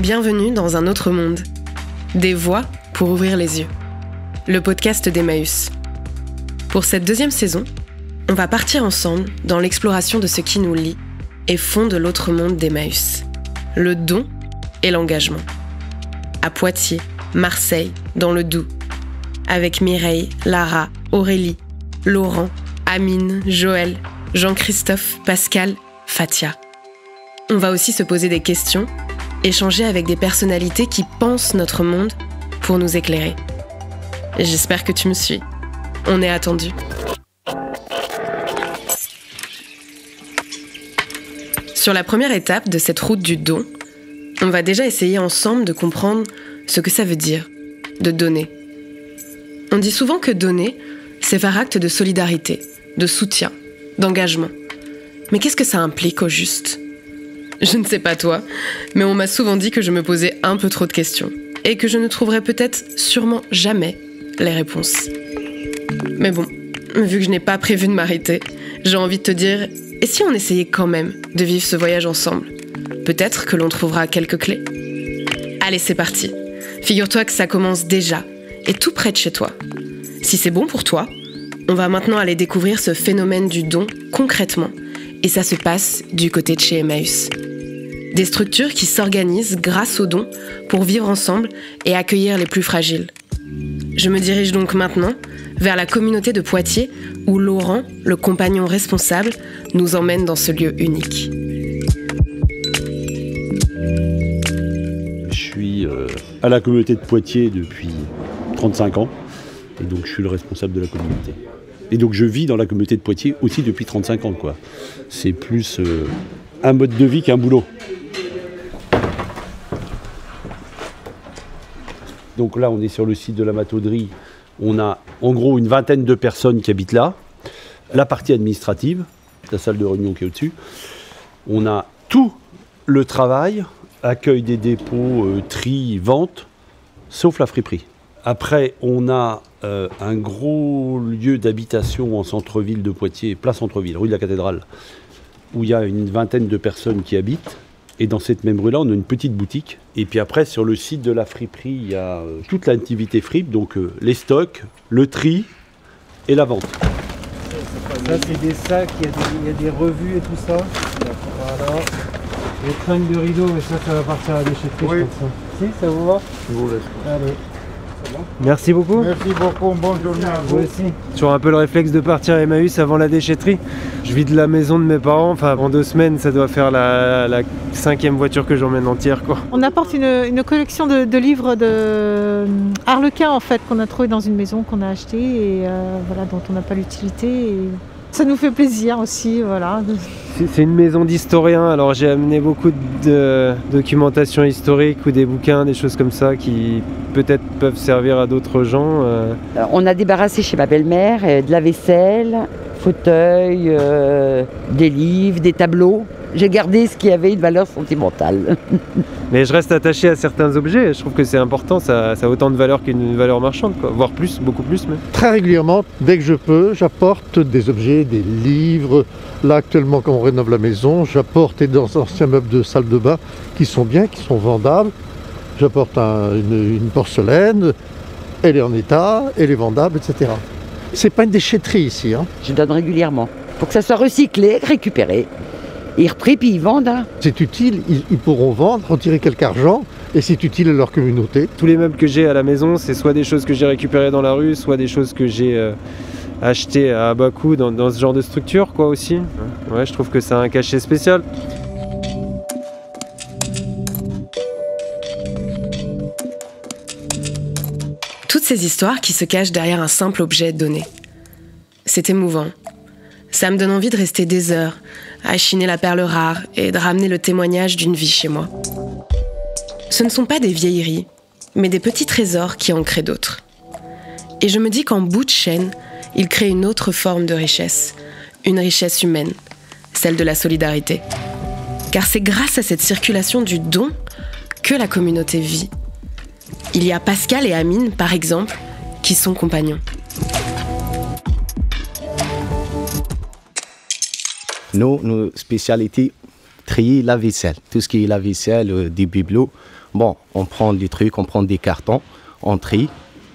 Bienvenue dans un autre monde. Des voix pour ouvrir les yeux. Le podcast d'Emmaüs. Pour cette deuxième saison, on va partir ensemble dans l'exploration de ce qui nous lie et fonde l'autre monde d'Emmaüs. Le don et l'engagement. À Poitiers, Marseille, dans le Doubs. Avec Mireille, Lara, Aurélie, Laurent, Amine, Joël, Jean-Christophe, Pascal, Fatia. On va aussi se poser des questions, échanger avec des personnalités qui pensent notre monde pour nous éclairer. J'espère que tu me suis. On est attendus. Sur la première étape de cette route du don, on va déjà essayer ensemble de comprendre ce que ça veut dire, de donner. On dit souvent que donner, c'est faire acte de solidarité, de soutien, d'engagement. Mais qu'est-ce que ça implique au juste ? Je ne sais pas toi, mais on m'a souvent dit que je me posais un peu trop de questions et que je ne trouverais peut-être sûrement jamais les réponses. Mais bon, vu que je n'ai pas prévu de m'arrêter, j'ai envie de te dire, et si on essayait quand même de vivre ce voyage ensemble ? Peut-être que l'on trouvera quelques clés. Allez, c'est parti. Figure-toi que ça commence déjà, et tout près de chez toi. Si c'est bon pour toi, on va maintenant aller découvrir ce phénomène du don concrètement, et ça se passe du côté de chez Emmaüs. Des structures qui s'organisent grâce aux dons pour vivre ensemble et accueillir les plus fragiles. Je me dirige donc maintenant vers la communauté de Poitiers où Laurent, le compagnon responsable, nous emmène dans ce lieu unique. Je suis à la communauté de Poitiers depuis 35 ans et donc je suis le responsable de la communauté. Et donc je vis dans la communauté de Poitiers aussi depuis 35 ans, quoi. C'est plus un mode de vie qu'un boulot. Donc là, on est sur le site de la Matauderie. On a en gros une vingtaine de personnes qui habitent là. La partie administrative, la salle de réunion qui est au-dessus. On a tout le travail, accueil des dépôts, tri, vente, sauf la friperie. Après, on a un gros lieu d'habitation en centre-ville de Poitiers, place centre-ville, rue de la Cathédrale, où il y a une vingtaine de personnes qui habitent. Et dans cette même rue-là, on a une petite boutique. Et puis après, sur le site de la friperie, il y a toute l'activité fripe, donc les stocks, le tri et la vente. Ça, c'est des sacs, il y a des revues et tout ça. Voilà. Les tringles de rideaux, mais ça va partir à la déchetterie, oui. Je pense. Si, ça vous va ? Je vous laisse. Allez. Merci beaucoup. Merci beaucoup, bonne journée à vous. Vous aussi. Toujours un peu le réflexe de partir à Emmaüs avant la déchetterie. Je vide la maison de mes parents, enfin en 2 semaines, ça doit faire la 5e voiture que j'emmène entière, quoi. On apporte une collection de livres de Harlequin en fait, qu'on a trouvé dans une maison qu'on a achetée et voilà, dont on n'a pas l'utilité. Et ça nous fait plaisir aussi, voilà. C'est une maison d'historiens, alors j'ai amené beaucoup de documentation historique ou des bouquins, des choses comme ça qui peut-être peuvent servir à d'autres gens. On a débarrassé chez ma belle-mère de la vaisselle, fauteuil, des livres, des tableaux. J'ai gardé ce qui avait une valeur sentimentale. Mais je reste attaché à certains objets, je trouve que c'est important, ça a autant de valeur qu'une valeur marchande, quoi. Voire plus, beaucoup plus même. Très régulièrement, dès que je peux, j'apporte des objets, des livres. Là actuellement, quand on rénove la maison, j'apporte des anciens meubles de salle de bain qui sont bien, qui sont vendables. J'apporte une porcelaine, elle est en état, elle est vendable, etc. C'est pas une déchetterie ici, hein. Je donne régulièrement. Pour que ça soit recyclé, récupéré. Ils repris puis ils vendent. Hein. C'est utile, ils pourront vendre, retirer quelque argent et c'est utile à leur communauté. Tous les meubles que j'ai à la maison, c'est soit des choses que j'ai récupérées dans la rue, soit des choses que j'ai achetées à bas coût dans ce genre de structure, quoi, aussi. Ouais, je trouve que ça a un cachet spécial. Toutes ces histoires qui se cachent derrière un simple objet donné. C'est émouvant. Ça me donne envie de rester des heures, à chiner la perle rare et de ramener le témoignage d'une vie chez moi. Ce ne sont pas des vieilleries, mais des petits trésors qui en créent d'autres. Et je me dis qu'en bout de chaîne, ils créent une autre forme de richesse, une richesse humaine, celle de la solidarité. Car c'est grâce à cette circulation du don que la communauté vit. Il y a Pascal et Amine, par exemple, qui sont compagnons. Nos spécialités, trier la vaisselle. Tout ce qui est la vaisselle, des bibelots, Bon, on prend des trucs, on prend des cartons, on trie,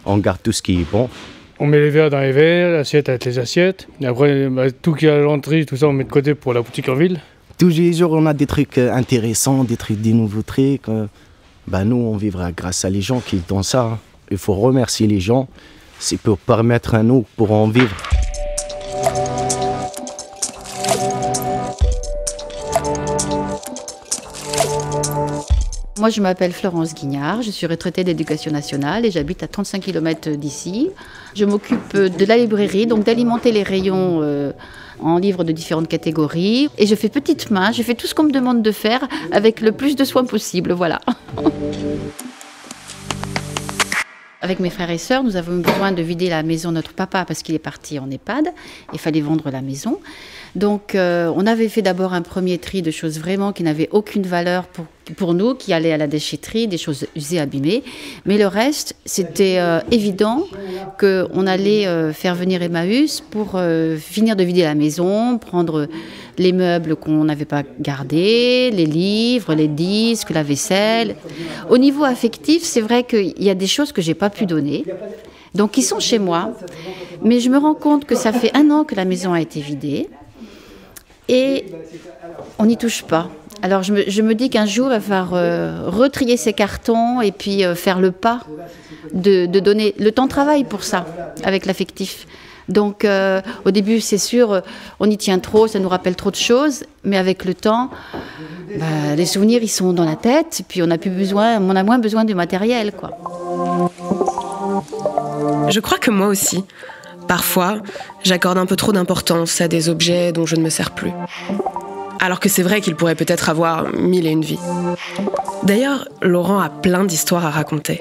on garde tout ce qui est bon. On met les verres dans les verres, l'assiette avec les assiettes. Et après, tout qui est à l'entrée, tout ça, on met de côté pour la boutique en ville. Tous les jours, on a des trucs intéressants, des nouveaux trucs. Nous, on vivra grâce à les gens qui donnent ça. Il faut remercier les gens. C'est pour permettre à nous pour en vivre. Moi, je m'appelle Florence Guignard, je suis retraitée d'éducation nationale et j'habite à 35 km d'ici. Je m'occupe de la librairie, donc d'alimenter les rayons en livres de différentes catégories. Et je fais petite main, je fais tout ce qu'on me demande de faire avec le plus de soin possible, voilà. Avec mes frères et sœurs, nous avons eu besoin de vider la maison de notre papa parce qu'il est parti en EHPAD. Il fallait vendre la maison. Donc, on avait fait d'abord un premier tri de choses vraiment qui n'avaient aucune valeur pour nous, qui allaient à la déchetterie, des choses usées, abîmées. Mais le reste, c'était évident qu'on allait faire venir Emmaüs pour finir de vider la maison, prendre les meubles qu'on n'avait pas gardés, les livres, les disques, la vaisselle. Au niveau affectif, c'est vrai qu'il y a des choses que je n'ai pas pu donner, donc qui sont chez moi. Mais je me rends compte que ça fait 1 an que la maison a été vidée. Et on n'y touche pas. Alors je me dis qu'un jour, il va falloir retrier ces cartons et puis faire le pas de donner le temps de travail pour ça, avec l'affectif. Donc au début, c'est sûr, on y tient trop, ça nous rappelle trop de choses, mais avec le temps, les souvenirs, ils sont dans la tête, et puis on a moins besoin du matériel, quoi. Je crois que moi aussi. Parfois, j'accorde un peu trop d'importance à des objets dont je ne me sers plus. Alors que c'est vrai qu'ils pourraient peut-être avoir 1001 vies. D'ailleurs, Laurent a plein d'histoires à raconter.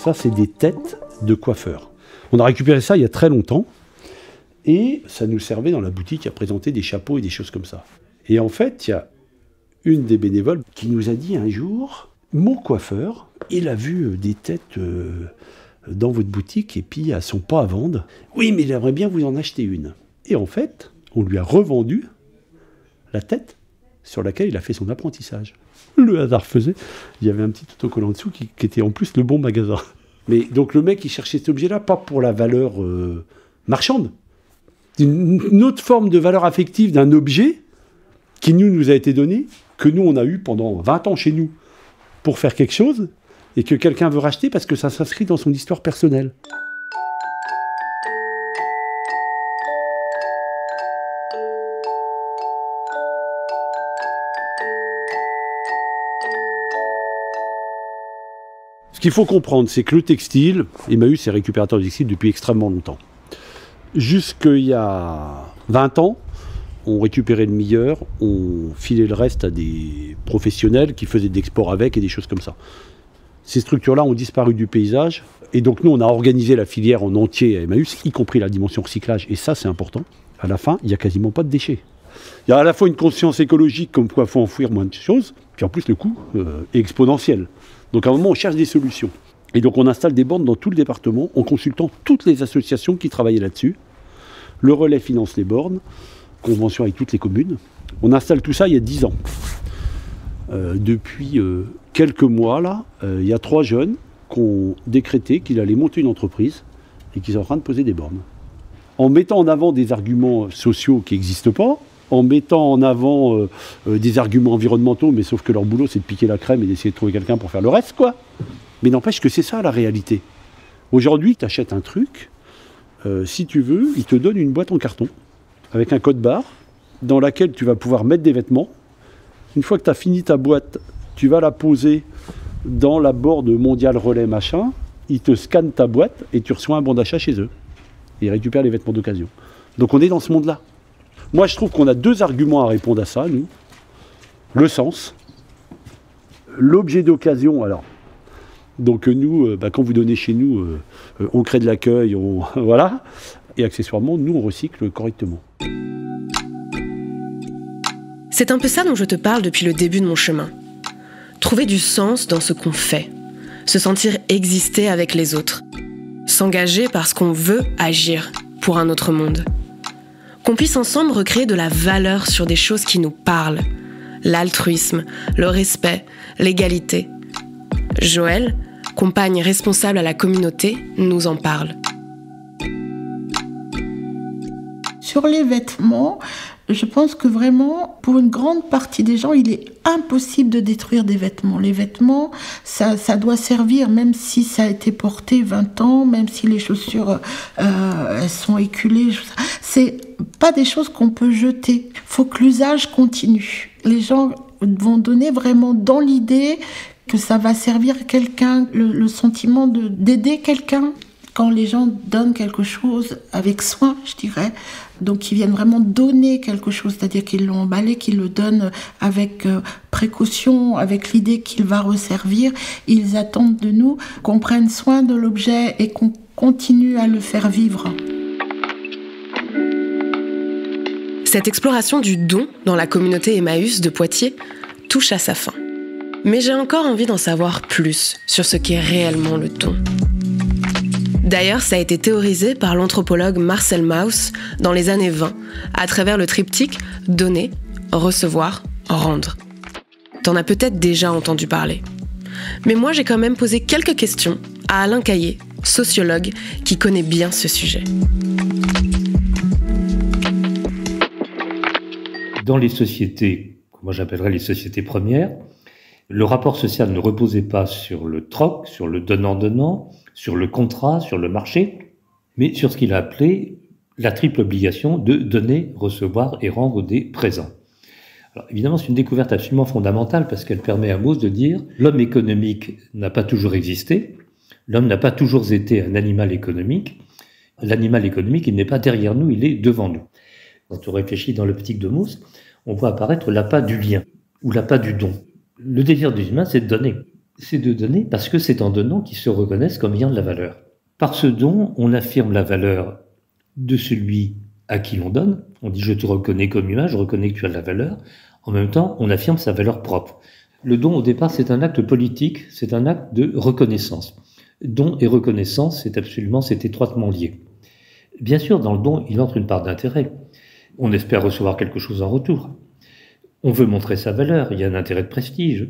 Ça, c'est des têtes de coiffeurs. On a récupéré ça il y a très longtemps. Et ça nous servait dans la boutique à présenter des chapeaux et des choses comme ça. Et en fait, il y a une des bénévoles qui nous a dit un jour, mon coiffeur, il a vu des têtes... dans votre boutique, et puis elles ne sont pas à vendre. Oui, mais j'aimerais bien vous en acheter une. Et en fait, on lui a revendu la tête sur laquelle il a fait son apprentissage. Le hasard faisait, il y avait un petit autocollant dessous qui était en plus le bon magasin. Mais donc le mec, il cherchait cet objet-là, pas pour la valeur marchande. Une autre forme de valeur affective d'un objet qui nous a été donné, que nous, on a eu pendant 20 ans chez nous pour faire quelque chose, et que quelqu'un veut racheter parce que ça s'inscrit dans son histoire personnelle. Ce qu'il faut comprendre, c'est que le textile, Emmaüs est récupérateur de textile depuis extrêmement longtemps. Jusqu'il y a 20 ans, on récupérait le meilleur, on filait le reste à des professionnels qui faisaient de l'export avec et des choses comme ça. Ces structures-là ont disparu du paysage. Et donc nous, on a organisé la filière en entier à Emmaüs, y compris la dimension recyclage. Et ça, c'est important. À la fin, il n'y a quasiment pas de déchets. Il y a à la fois une conscience écologique, comme quoi il faut enfouir moins de choses, puis en plus, le coût est exponentiel. Donc à un moment, on cherche des solutions. Et donc on installe des bornes dans tout le département, en consultant toutes les associations qui travaillaient là-dessus. Le Relais finance les bornes, convention avec toutes les communes. On installe tout ça il y a 10 ans. Depuis quelques mois, là, il y a 3 jeunes qui ont décrété qu'ils allaient monter une entreprise et qu'ils sont en train de poser des bornes. En mettant en avant des arguments sociaux qui n'existent pas, en mettant en avant des arguments environnementaux, mais sauf que leur boulot, c'est de piquer la crème et d'essayer de trouver quelqu'un pour faire le reste, quoi. Mais n'empêche que c'est ça, la réalité. Aujourd'hui, tu achètes un truc, si tu veux, ils te donnent une boîte en carton, avec un code barre, dans laquelle tu vas pouvoir mettre des vêtements. Une fois que tu as fini ta boîte, tu vas la poser dans la board mondiale relais machin, ils te scannent ta boîte et tu reçois un bon d'achat chez eux. Et ils récupèrent les vêtements d'occasion. Donc on est dans ce monde-là. Moi je trouve qu'on a 2 arguments à répondre à ça, nous. Le sens, l'objet d'occasion, alors. Donc nous, quand vous donnez chez nous, on crée de l'accueil, voilà. Et accessoirement, nous on recycle correctement. C'est un peu ça dont je te parle depuis le début de mon chemin. Trouver du sens dans ce qu'on fait. Se sentir exister avec les autres. S'engager parce qu'on veut agir pour un autre monde. Qu'on puisse ensemble recréer de la valeur sur des choses qui nous parlent. L'altruisme, le respect, l'égalité, Joëlle, compagne responsable à la communauté, nous en parle. Sur les vêtements, je pense que vraiment, pour une grande partie des gens, il est impossible de détruire des vêtements. Les vêtements, ça doit servir, même si ça a été porté 20 ans, même si les chaussures elles sont éculées. C'est pas des choses qu'on peut jeter. Il faut que l'usage continue. Les gens vont donner vraiment dans l'idée que ça va servir quelqu'un, le sentiment d'aider quelqu'un. Quand les gens donnent quelque chose avec soin, je dirais, donc ils viennent vraiment donner quelque chose, c'est-à-dire qu'ils l'ont emballé, qu'ils le donnent avec précaution, avec l'idée qu'il va resservir, ils attendent de nous qu'on prenne soin de l'objet et qu'on continue à le faire vivre. Cette exploration du don dans la communauté Emmaüs de Poitiers touche à sa fin. Mais j'ai encore envie d'en savoir plus sur ce qu'est réellement le don. D'ailleurs, ça a été théorisé par l'anthropologue Marcel Mauss dans les années 20, à travers le triptyque « donner, recevoir, rendre ». T'en as peut-être déjà entendu parler. Mais moi, j'ai quand même posé quelques questions à Alain Caillé, sociologue, qui connaît bien ce sujet. Dans les sociétés, que moi j'appellerais les sociétés premières, le rapport social ne reposait pas sur le troc, sur le donnant-donnant, sur le contrat, sur le marché, mais sur ce qu'il a appelé la triple obligation de donner, recevoir et rendre des présents. Alors évidemment, c'est une découverte absolument fondamentale parce qu'elle permet à Mauss de dire l'homme économique n'a pas toujours existé, l'homme n'a pas toujours été un animal économique. L'animal économique, il n'est pas derrière nous, il est devant nous. Quand on réfléchit dans l'optique de Mauss, on voit apparaître l'appât du lien ou l'appât du don. Le désir des humains, c'est de donner. C'est de donner parce que c'est en donnant qu'ils se reconnaissent comme ayant de la valeur. Par ce don, on affirme la valeur de celui à qui l'on donne. On dit « je te reconnais comme humain, je reconnais que tu as de la valeur ». En même temps, on affirme sa valeur propre. Le don, au départ, c'est un acte politique, c'est un acte de reconnaissance. Don et reconnaissance, c'est étroitement lié. Bien sûr, dans le don, il entre une part d'intérêt. On espère recevoir quelque chose en retour. On veut montrer sa valeur, il y a un intérêt de prestige.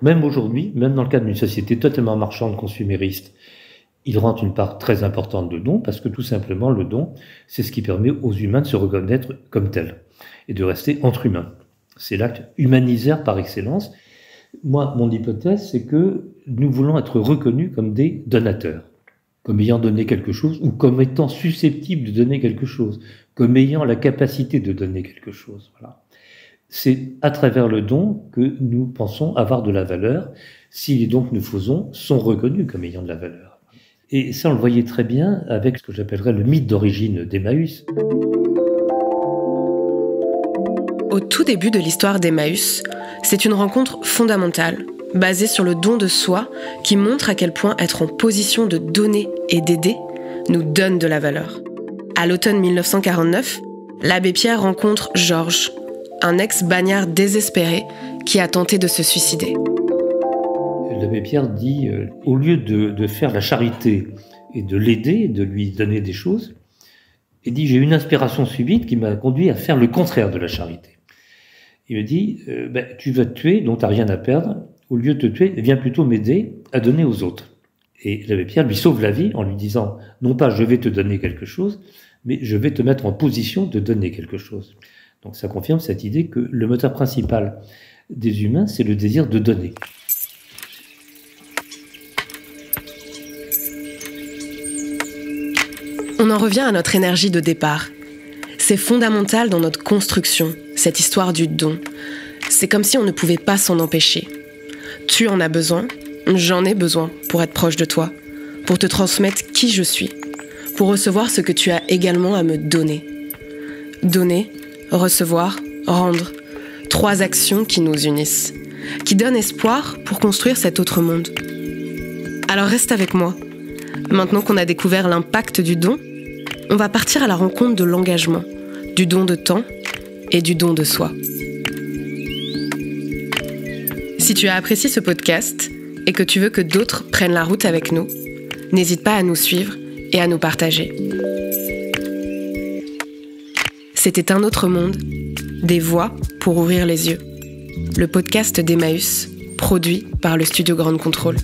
Même aujourd'hui, même dans le cadre d'une société totalement marchande, consumériste, il rentre une part très importante de don, parce que tout simplement, le don, c'est ce qui permet aux humains de se reconnaître comme tels, et de rester entre humains. C'est l'acte humanisaire par excellence. Moi, mon hypothèse, c'est que nous voulons être reconnus comme des donateurs, comme ayant donné quelque chose, ou comme étant susceptibles de donner quelque chose, comme ayant la capacité de donner quelque chose. Voilà. C'est à travers le don que nous pensons avoir de la valeur, si les dons que nous faisons sont reconnus comme ayant de la valeur. Et ça, on le voyait très bien avec ce que j'appellerais le mythe d'origine d'Emmaüs. Au tout début de l'histoire d'Emmaüs, c'est une rencontre fondamentale, basée sur le don de soi, qui montre à quel point être en position de donner et d'aider nous donne de la valeur. À l'automne 1949, l'abbé Pierre rencontre Georges, un ex-bagnard désespéré qui a tenté de se suicider. L'abbé Pierre dit, au lieu de faire la charité et de l'aider, de lui donner des choses, il dit, j'ai eu une inspiration subite qui m'a conduit à faire le contraire de la charité. Il me dit, tu vas te tuer, donc tu n'as rien à perdre. Au lieu de te tuer, viens plutôt m'aider à donner aux autres. Et l'abbé Pierre lui sauve la vie en lui disant, non pas je vais te donner quelque chose, mais je vais te mettre en position de donner quelque chose. Donc ça confirme cette idée que le moteur principal des humains, c'est le désir de donner. On en revient à notre énergie de départ. C'est fondamental dans notre construction, cette histoire du don. C'est comme si on ne pouvait pas s'en empêcher. Tu en as besoin, j'en ai besoin pour être proche de toi, pour te transmettre qui je suis, pour recevoir ce que tu as également à me donner. Donner, recevoir, rendre. 3 actions qui nous unissent, qui donnent espoir pour construire cet autre monde. Alors reste avec moi. Maintenant qu'on a découvert l'impact du don, on va partir à la rencontre de l'engagement, du don de temps et du don de soi. Si tu as apprécié ce podcast et que tu veux que d'autres prennent la route avec nous, n'hésite pas à nous suivre et à nous partager. C'était un autre monde, des voix pour ouvrir les yeux. Le podcast d'Emmaüs produit par le studio Grande Contrôle.